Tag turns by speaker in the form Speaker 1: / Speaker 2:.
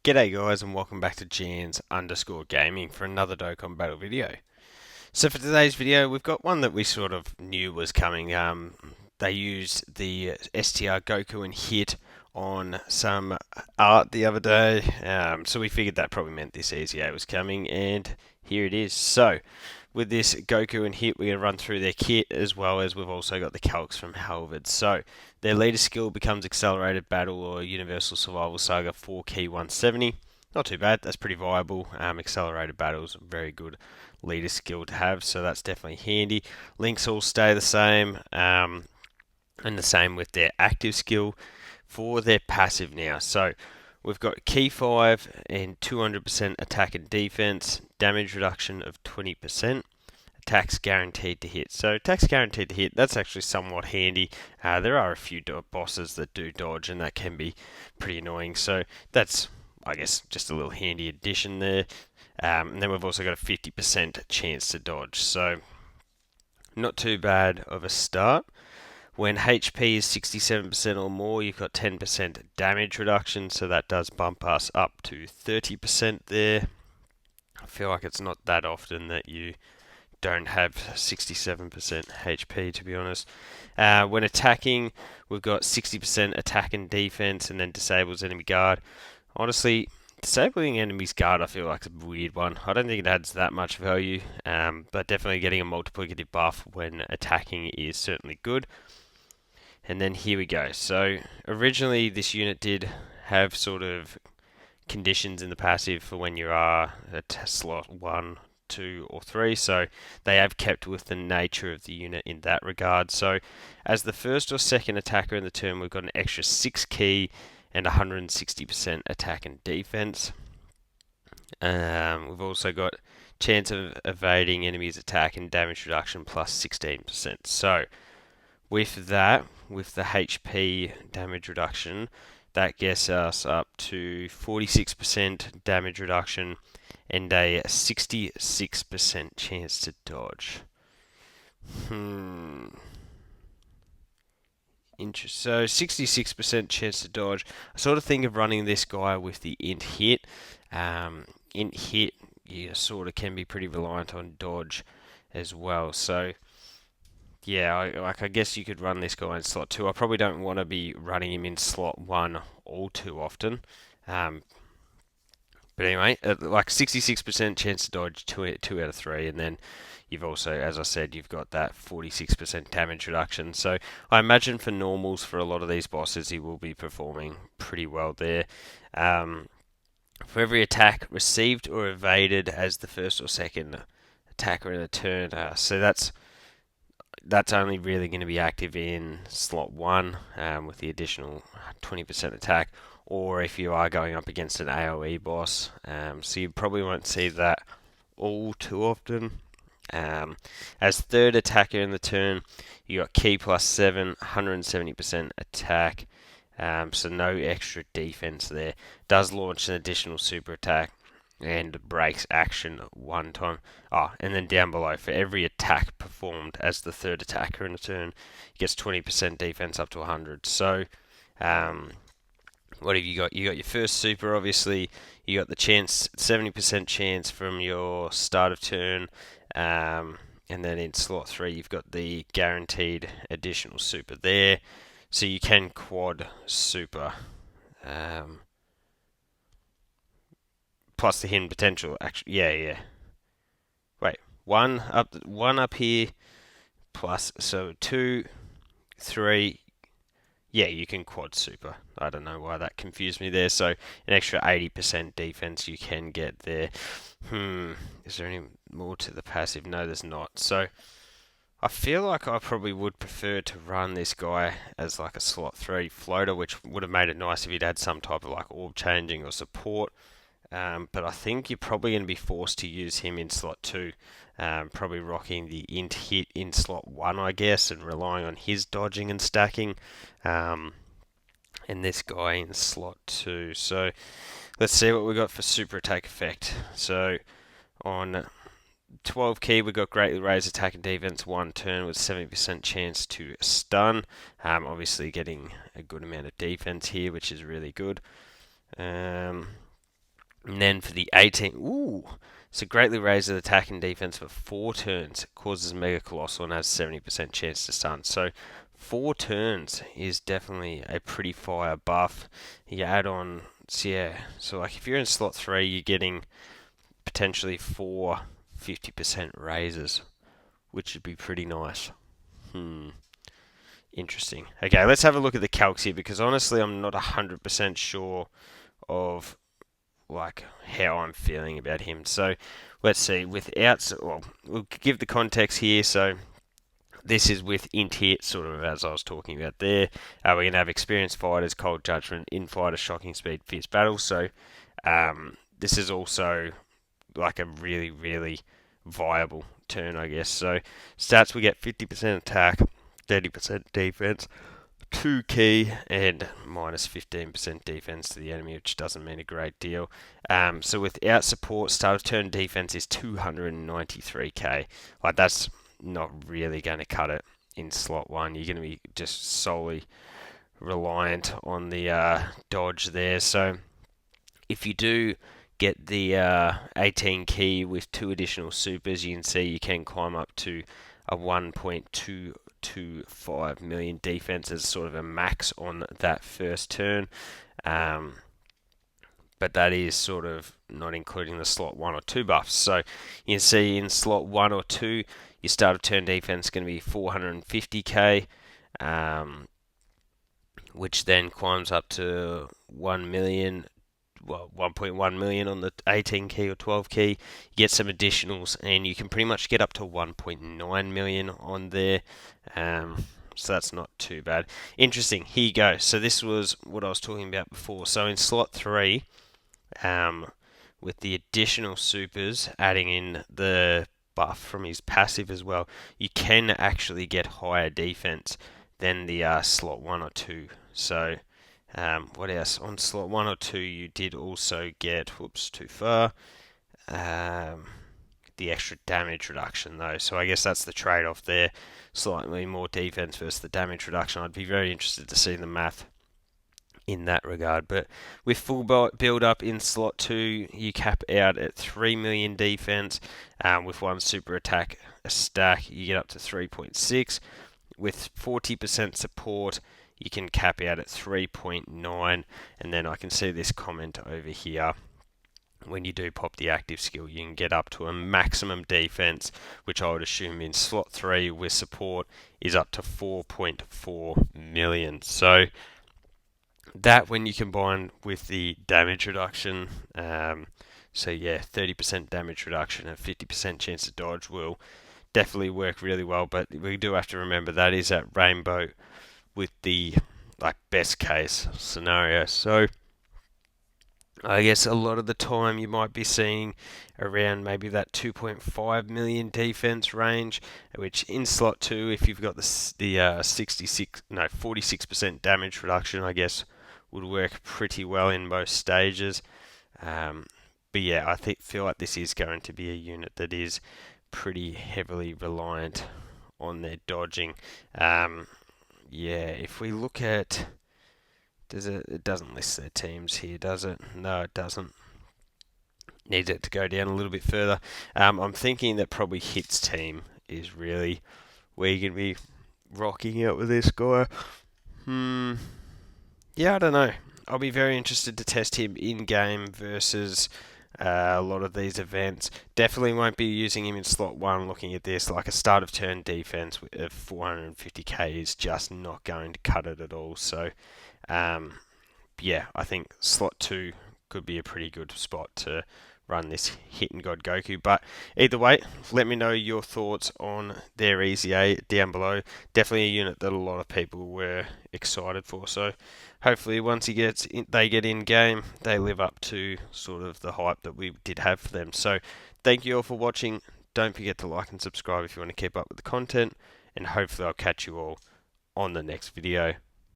Speaker 1: G'day guys and welcome back to Jans_Gaming for another Dokkan Battle video. So for today's video we've got one that we sort of knew was coming. They used the STR Goku and Hit on some art the other day, so we figured that probably meant this EZA was coming, and here it is. So with this Goku and Hit, we're going to run through their kit, as well as we've also got the calcs from Halvard. So their leader skill becomes Accelerated Battle or Universal Survival Saga 4 key 170. Not too bad, that's pretty viable. Accelerated Battle is a very good leader skill to have, so that's definitely handy. Links all stay the same, and the same with their active skill. For their passive now, so we've got key 5 and 200% attack and defense, damage reduction of 20%, attacks guaranteed to hit. So attacks guaranteed to hit, that's actually somewhat handy. There are a few bosses that do dodge, and that can be pretty annoying. So that's, I guess, just a little handy addition there. And then we've also got a 50% chance to dodge. So not too bad of a start. When HP is 67% or more, you've got 10% damage reduction, so that does bump us up to 30% there. I feel like it's not that often that you don't have 67% HP, to be honest. When attacking, we've got 60% attack and defense, and then disables enemy guard. Honestly, disabling enemy's guard I feel like is a weird one. I don't think it adds that much value, but definitely getting a multiplicative buff when attacking is certainly good. And then here we go. So originally this unit did have sort of conditions in the passive for when you are at slot 1, 2 or 3. So they have kept with the nature of the unit in that regard. So as the first or second attacker in the turn, we've got an extra 6 key and 160% attack and defense. We've also got chance of evading enemies' attack and damage reduction plus 16%. So with that, with the HP damage reduction, that gets us up to 46% damage reduction and a 66% chance to dodge. So 66% chance to dodge. I sort of think of running this guy with the int hit. Int hit, you sort of can be pretty reliant on dodge as well. So yeah, I guess you could run this guy in slot 2. I probably don't want to be running him in slot 1 all too often. But anyway, like 66% chance to dodge, 2 out of 3, and then you've also, as I said, you've got that 46% damage reduction. So I imagine for normals, for a lot of these bosses, he will be performing pretty well there. For every attack received or evaded as the first or second attacker in a turn, so that's only really going to be active in slot 1 with the additional 20% attack, or if you are going up against an AoE boss. So you probably won't see that all too often. As third attacker in the turn, you got key plus 7, 170% attack, so no extra defense there. Does launch an additional super attack and breaks action 1 time. And then down below, for every attack performed as the third attacker in a turn, he gets 20% defense up to 100. So, what have you got? You got your first super, obviously. You got the chance, 70% chance from your start of turn, and then in slot 3, you've got the guaranteed additional super there. So you can quad super. Plus the hidden potential. Actually, yeah. Wait, one up here, plus, so 2, 3. Yeah, you can quad super. I don't know why that confused me there. So an extra 80% defense you can get there. Is there any more to the passive? No, there's not. So I feel like I probably would prefer to run this guy as like a slot 3 floater, which would have made it nice if he'd had some type of like orb changing or support. But I think you're probably going to be forced to use him in slot 2, probably rocking the int hit in slot 1, I guess, and relying on his dodging and stacking, and this guy in slot 2. So let's see what we got for super attack effect. So on 12 key, we got greatly raised attack and defense 1 turn with 70% chance to stun. Obviously getting a good amount of defense here, which is really good. And then for the 18, so greatly raises attack and defense for 4 turns, causes Mega Colossal and has 70% chance to stun. So 4 turns is definitely a pretty fire buff. You add on, so yeah, so like if you're in slot 3, you're getting potentially 4 50% raises, which would be pretty nice. Interesting. Okay, let's have a look at the calcs here, because honestly I'm not 100% sure of like how I'm feeling about him. So let's see. Well, we'll give the context here. So this is with int hit, sort of as I was talking about there. We're going to have experienced fighters, cold judgment, in fighter, shocking speed, fierce battle. So this is also like a really, really viable turn, I guess. So stats, we get 50% attack, 30% defense, 2 key, and minus 15% defense to the enemy, which doesn't mean a great deal. So without support, start of turn defense is 293k. Like, that's not really going to cut it in slot 1. You're going to be just solely reliant on the dodge there. So if you do get the 18 key with 2 additional supers, you can see you can climb up to a 1.225 million defense as sort of a max on that first turn. But that is sort of not including the slot 1 or 2 buffs. So you can see in slot 1 or 2, your start of turn defense is going to be 450k, which then climbs up to 1 million. Well, 1.1 million on the 18 key or 12 key. You get some additionals, and you can pretty much get up to 1.9 million on there. So that's not too bad. Interesting. Here you go. So this was what I was talking about before. So in slot 3, with the additional supers, adding in the buff from his passive as well, you can actually get higher defense than the slot 1 or 2. So what else? On slot 1 or 2, you did also get, too far, the extra damage reduction though. So I guess that's the trade-off there. Slightly more defense versus the damage reduction. I'd be very interested to see the math in that regard. But with full build up in slot 2, you cap out at 3 million defense. With 1 super attack a stack, you get up to 3.6. With 40% support, you can cap out at 3.9. And then I can see this comment over here. When you do pop the active skill, you can get up to a maximum defense, which I would assume in slot 3 with support is up to 4.4 million. So that, when you combine with the damage reduction, so yeah, 30% damage reduction and 50% chance to dodge will definitely work really well. But we do have to remember that is at rainbow with the like best case scenario. So I guess a lot of the time you might be seeing around maybe that 2.5 million defense range, which in slot 2, if you've got the 46% damage reduction, I guess would work pretty well in most stages. But yeah, I feel like this is going to be a unit that is pretty heavily reliant on their dodging. Yeah, if we look at, it doesn't list their teams here, does it? No, it doesn't. Needs it to go down a little bit further. I'm thinking that probably Hit's team is really where you're going to be rocking out with this guy. Yeah, I don't know. I'll be very interested to test him in-game versus a lot of these events. Definitely won't be using him in slot 1 looking at this. Like a start of turn defense of 450k is just not going to cut it at all. So, yeah, I think slot 2 could be a pretty good spot to run this Hidden God Goku. But either way, let me know your thoughts on their EZA down below. Definitely a unit that a lot of people were excited for. So hopefully once they get in game, they live up to sort of the hype that we did have for them. So thank you all for watching. Don't forget to like and subscribe if you want to keep up with the content. And hopefully I'll catch you all on the next video.